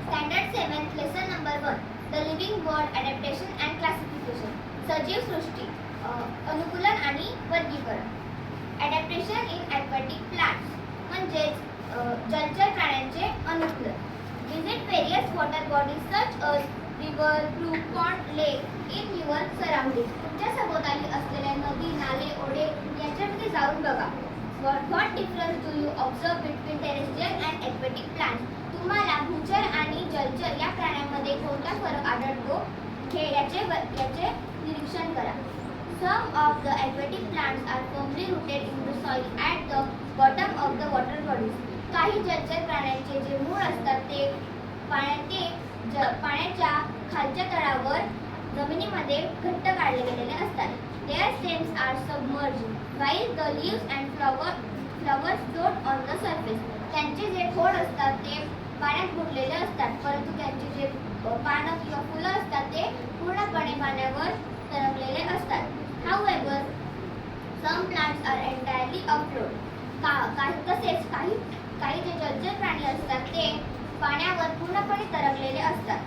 Standard 7th lesson number 1 The living world adaptation and classification सजीव सृष्टी अनुकूलन आणि वर्गीकरण Adaptation in aquatic plants म्हणजेच जलचर प्राण्यांचे अनुकूलन Visit various water bodies such as river, brook, pond, lake in your surroundings तुमच्या सभोवताली असलेल्या नदी, नाले, ओढे यांच्यामध्ये जाऊन बघा What difference do you observe between terrestrial and aquatic plants? तुम्हाला भूचर आणि जलचर या प्राण्यांमध्ये कोणता फरक आढळतो हे याचे निरीक्षण करा. Some of the aquatic plants are firmly rooted in the soil at the bottom of the water bodies. काही जलचर प्राण्यांचे जे मूळ असतात ते पाण्याच्या खालच्या तळावर जमिनीमध्ये घट्ट काढले गेलेले असतात. Their stems are submerged, while the leaves and flowers float on the surface. त्यांचे जे खोड असतात ते पाण्यात बुडलेले असतात, परंतु त्यांचे जे पानं किंवा फुलं असतात ते पूर्णपणे पाण्यावर तरंगलेले असतात. However, some plants are entirely afloat. तसेच काही जे जलचर प्राणी असतात ते पाण्यावर पूर्णपणे तरंगलेले असतात.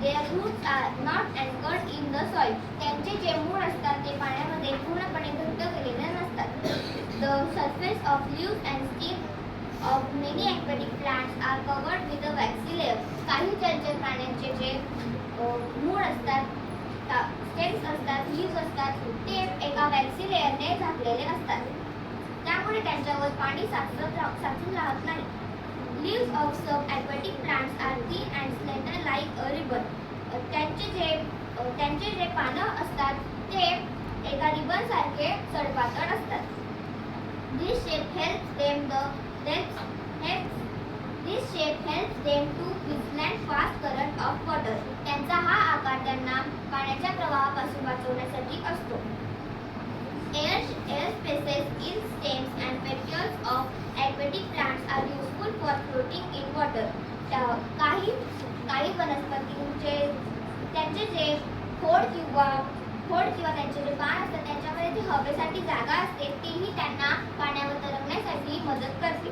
Their roots are not anchored in the soil. त्यांचे जे मूळ असतात ते पाण्यामध्ये पूर्णपणे घट्ट केलेले नसतात. The surface of leaves and stem of many aquatic plants are covered with a waxy layer. काही जलचर प्राण्यांचे जे मूळ असतात, स्टेम्स असतात, लीव्स असतात ते एका वॅक्सी लेयरने झाकलेले असतात. त्यामुळे त्यांच्यावर पाणी साचून राहत नाही. Leaves of some aquatic plants are thin and slender like a ribbon. त्यांचे जे पानं असतात ते एका रिबन सारखे सडपातळ असतात. This shape helps them to withstand fast current of water. त्यांचा हा आकार त्यांना पाण्याच्या प्रवाहापासून वाचवण्यासाठी असतो. Air spaces in stems and petioles of aquatic plants are useful for floating in water. काही वनस्पतींचे त्यांचे जे खोड किंवा त्यांचे जे पान असतात त्यांच्यामध्ये जी हवेसाठी जागा असते तीही त्यांना पाण्यावर तरंगण्यासाठी मदत करते.